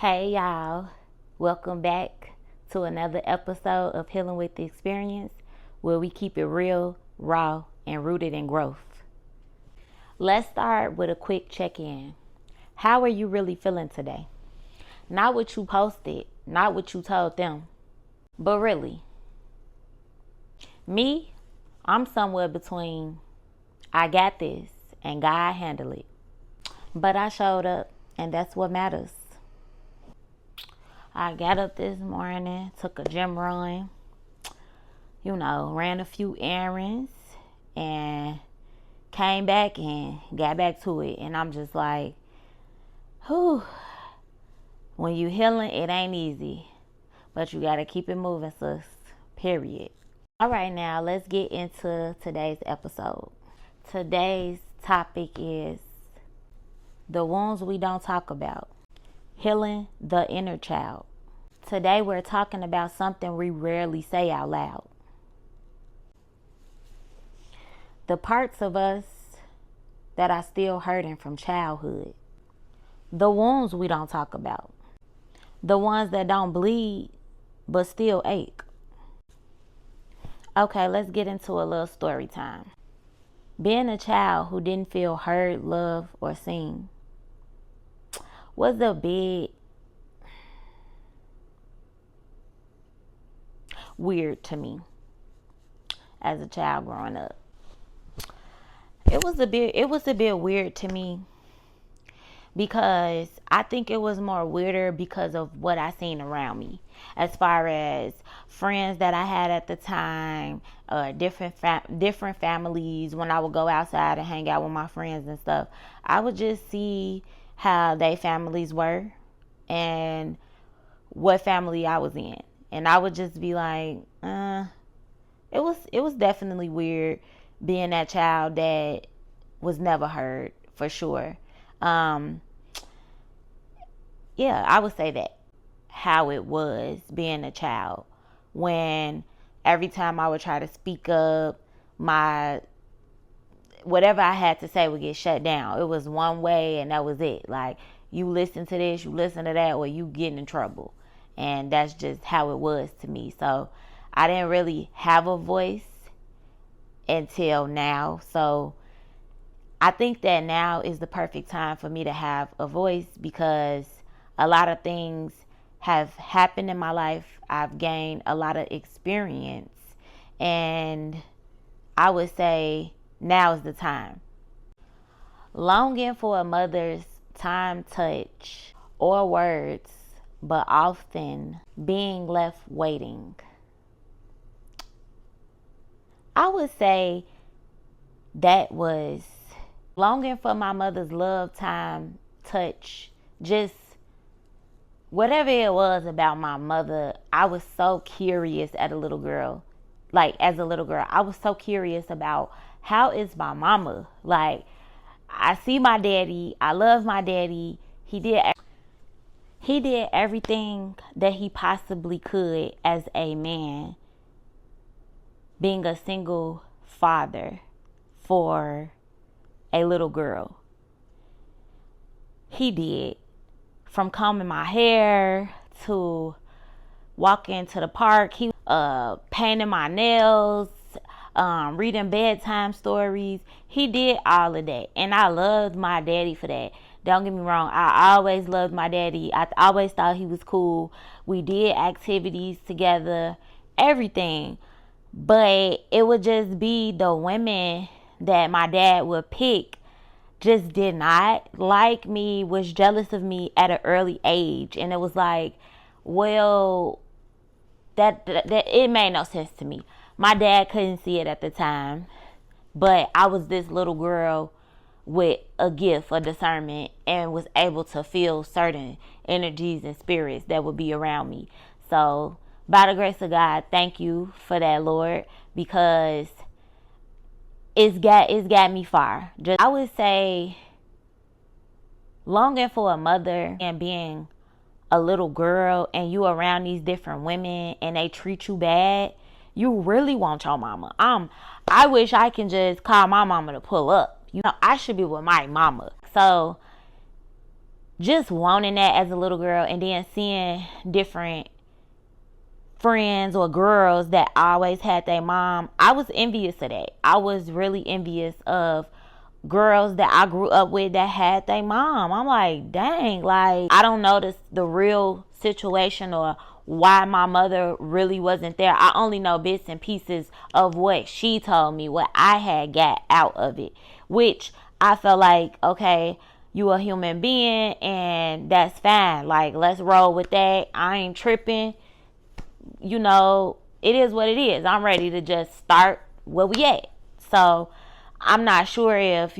Hey y'all, welcome back to another episode of Healing with the Experience, where we keep it real, raw, and rooted in growth. Let's start with a quick check-in. How are you really feeling today? Not what you posted, not what you told them, but really. Me, I'm somewhere between I got this and God handle it. But I showed up, and that's what matters. I got up this morning, took a gym run, ran a few errands, and came back and got back to it. And I'm just like, whew, when you healing, it ain't easy, but you got to keep it moving, sis, period. All right, now let's get into today's episode. Today's topic is the wounds we don't talk about, healing the inner child. Today we're talking about something we rarely say out loud. The parts of us that are still hurting from childhood. The wounds we don't talk about. The ones that don't bleed but still ache. Okay, let's get into a little story time. Being a child who didn't feel heard, loved, or seen was a big weird to me as a child growing up. It was a bit weird to me because I think it was more weirder because of what I seen around me, as far as friends that I had at the time, different families. When I would go outside and hang out with my friends and stuff, I would just see how they families were and what family I was in. And I would just be like, it was definitely weird being that child that was never heard, for sure. Yeah, I would say that, how it was being a child, when every time I would try to speak up, my whatever I had to say would get shut down. It was one way and that was it. Like, you listen to this, you listen to that, or you getting in trouble. And that's just how it was to me. So I didn't really have a voice until now. So I think that now is the perfect time for me to have a voice, because a lot of things have happened in my life. I've gained a lot of experience, and I would say now is the time. Longing for a mother's time, touch, or words, but often being left waiting. I would say that was longing for my mother's love, time, touch, just whatever it was about my mother. I was so curious as a little girl. I was so curious about, how is my mama? Like, I see my daddy. I love my daddy. He did everything that he possibly could as a man, being a single father for a little girl. He did. From combing my hair to walking to the park, he painting my nails, reading bedtime stories. He did all of that, and I loved my daddy for that. Don't get me wrong, I always loved my daddy. I always thought he was cool. We did activities together, everything. But it would just be the women that my dad would pick just did not like me, was jealous of me at an early age. And it was like, well, that it made no sense to me. My dad couldn't see it at the time, but I was this little girl with a gift of discernment and was able to feel certain energies and spirits that would be around me. So by the grace of God, thank you for that, Lord, because it's got me far. Just, I would say, longing for a mother and being a little girl and you around these different women and they treat you bad, you really want your mama. I wish I can just call my mama to pull up. I should be with my mama. So just wanting that as a little girl, and then seeing different friends or girls that always had their mom, I was envious of that. I was really envious of girls that I grew up with that had their mom. I'm like, dang, like, I don't know the real situation or why my mother really wasn't there. I only know bits and pieces of what she told me, what I had got out of it, which I felt like, okay, you a human being and that's fine. Like, let's roll with that. I ain't tripping. You know, it is what it is. I'm ready to just start where we at. So I'm not sure if,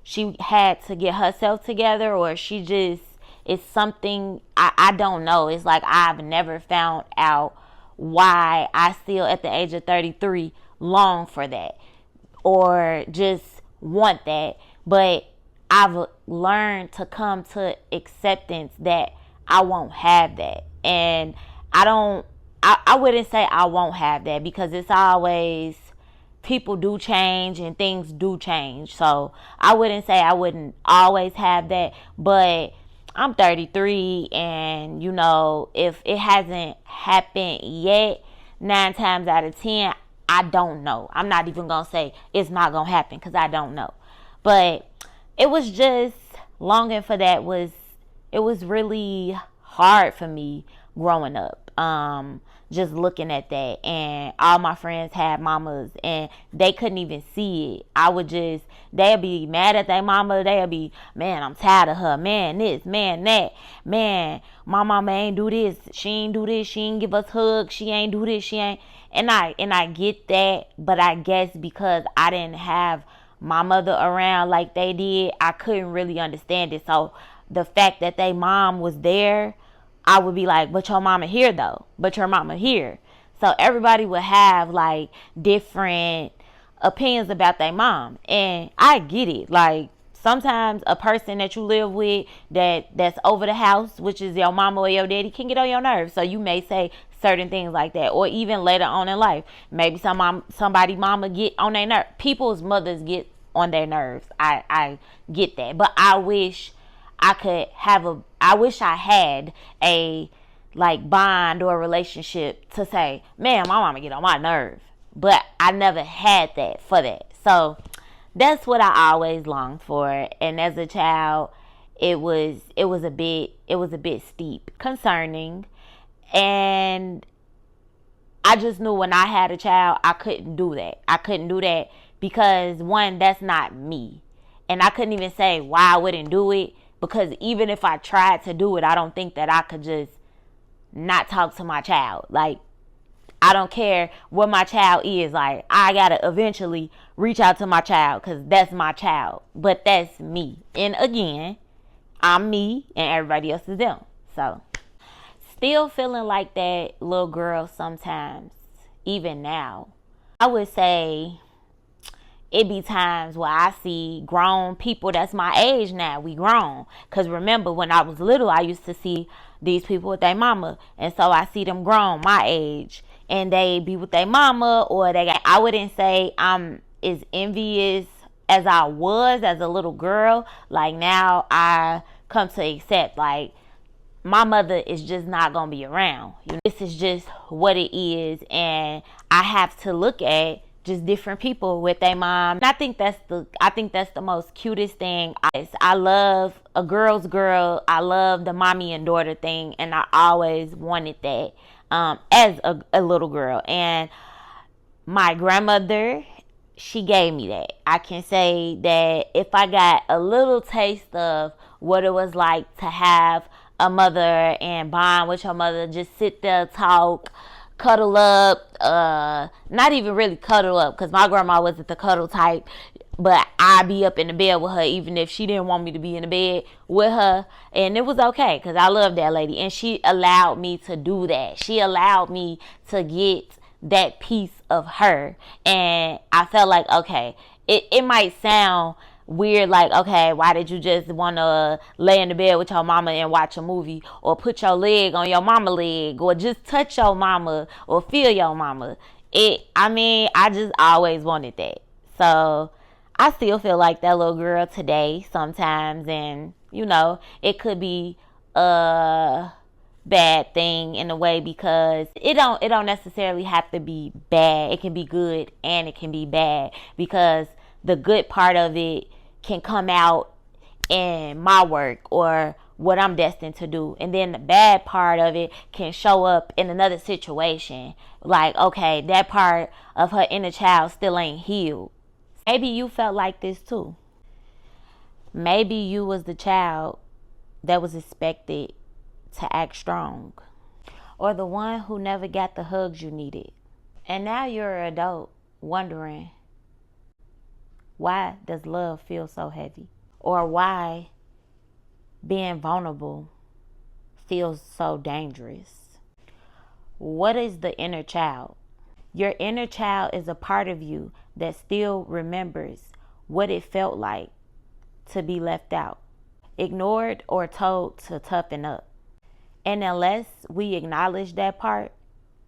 she had to get herself together or she just is something, I don't know. It's like I've never found out why I still at the age of 33 long for that or just want that. But I've learned to come to acceptance that I won't have that. And I wouldn't say I won't have that because it's always, people do change and things do change. So I wouldn't say I wouldn't always have that, but I'm 33 and if it hasn't happened yet, 9 times out of 10, I don't know. I'm not even going to say it's not going to happen because I don't know. But it was just longing for that it was really hard for me growing up. Just looking at that, and all my friends had mamas and they couldn't even see it. They'd be mad at their mama. They'd be, man, I'm tired of her. Man, this, man, that. Man, my mama ain't do this. She ain't do this. She ain't give us hugs. She ain't do this. She ain't. And I get that, but I guess because I didn't have my mother around like they did, I couldn't really understand it. So the fact that they mom was there, I would be like, but your mama here though. But your mama here. So everybody would have like different opinions about their mom. And I get it. Like sometimes a person that you live with that's over the house, which is your mama or your daddy, can get on your nerves. So you may say certain things like that. Or even later on in life, maybe somebody mama get on their nerves. People's mothers get on their nerves. I get that. But I wish I had a like bond or a relationship to say, man, my mama get on my nerve. But I never had that for that. So that's what I always longed for. And as a child, it was a bit steep, concerning. And I just knew when I had a child, I couldn't do that. I couldn't do that because one, that's not me. And I couldn't even say why I wouldn't do it. Because even if I tried to do it, I don't think that I could just not talk to my child. Like, I don't care what my child is. Like, I gotta eventually reach out to my child because that's my child. But that's me. And again, I'm me and everybody else is them. So, still feeling like that little girl sometimes, even now. I would say it be times where I see grown people that's my age now. We grown. Because remember, when I was little, I used to see these people with their mama. And so I see them grown, my age. And they be with their mama. Or I wouldn't say I'm as envious as I was as a little girl. Like now I come to accept, like, my mother is just not going to be around. This is just what it is. And I have to look at just different people with their mom. And I think that's the most cutest thing. I love a girl's girl. I love the mommy and daughter thing, and I always wanted that as a little girl. And my grandmother, she gave me that. I can say that if I got a little taste of what it was like to have a mother and bond with your mother, just sit there, talk, cuddle up, not even really cuddle up because my grandma wasn't the cuddle type, but I'd be up in the bed with her even if she didn't want me to be in the bed with her, and it was okay because I loved that lady, and she allowed me to do that. She allowed me to get that piece of her, and I felt like, okay, it might sound weird, like, okay, why did you just want to lay in the bed with your mama and watch a movie, or put your leg on your mama leg, or just touch your mama or feel your mama? I just always wanted that. So I still feel like that little girl today sometimes, and It could be a bad thing in a way, because it don't necessarily have to be bad. It can be good and it can be bad, because the good part of it can come out in my work or what I'm destined to do, and then the bad part of it can show up in another situation. Like, okay, that part of her inner child still ain't healed. Maybe you felt like this too. Maybe you was the child that was expected to act strong, or the one who never got the hugs you needed. And now you're an adult wondering, why does love feel so heavy? Or why being vulnerable feels so dangerous? What is the inner child? Your inner child is a part of you that still remembers what it felt like to be left out, ignored, or told to toughen up. And unless we acknowledge that part,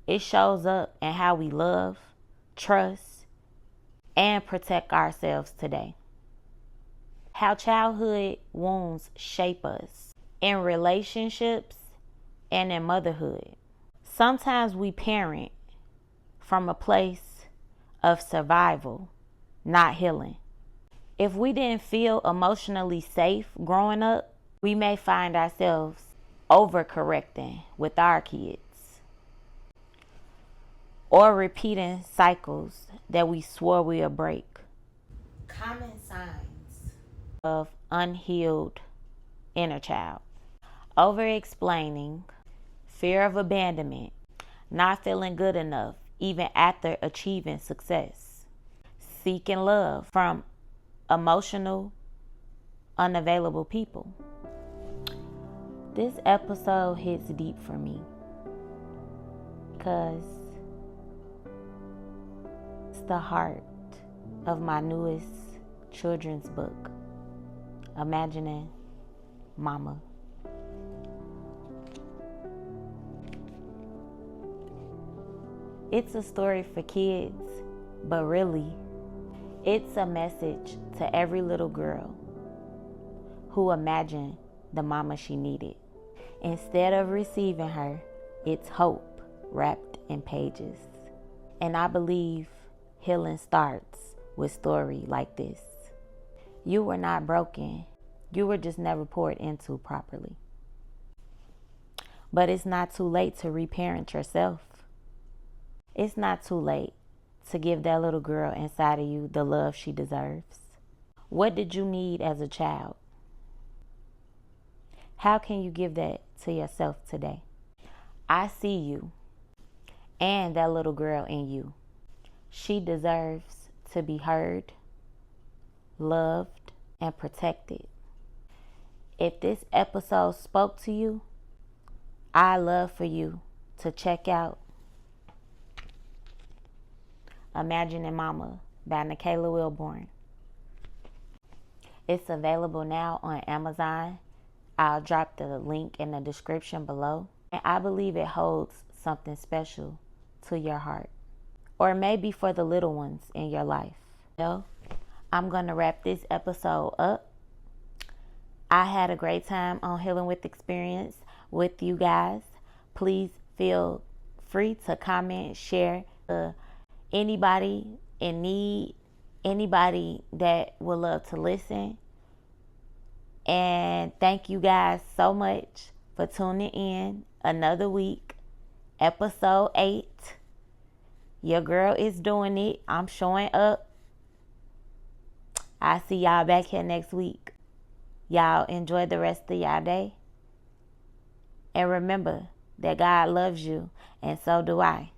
it shows up in how we love, trust, and protect ourselves today. How childhood wounds shape us in relationships and in motherhood. Sometimes we parent from a place of survival, not healing. If we didn't feel emotionally safe growing up, we may find ourselves overcorrecting with our kids, or repeating cycles that we swore we'll break. Common signs of unhealed inner child: over explaining, fear of abandonment, not feeling good enough even after achieving success, seeking love from emotional, unavailable people. This episode hits deep for me because it's the heart of my newest children's book, Imagining Mama. It's a story for kids, but really, it's a message to every little girl who imagined the mama she needed. Instead of receiving her, it's hope wrapped in pages. And I believe healing starts with story like this. You were not broken. You were just never poured into properly. But it's not too late to reparent yourself. It's not too late to give that little girl inside of you the love she deserves. What did you need as a child? How can you give that to yourself today? I see you and that little girl in you. She deserves to be heard, loved, and protected. If this episode spoke to you, I'd love for you to check out Imagining Mama by Nikayla Wilborn. It's available now on Amazon. I'll drop the link in the description below. And I believe it holds something special to your heart, or maybe for the little ones in your life. Well, I'm going to wrap this episode up. I had a great time on Healing with Experience with you guys. Please feel free to comment, share, anybody in need, anybody that would love to listen. And thank you guys so much for tuning in another week, episode 8. Your girl is doing it. I'm showing up. I'll see y'all back here next week. Y'all enjoy the rest of y'all day. And remember that God loves you, and so do I.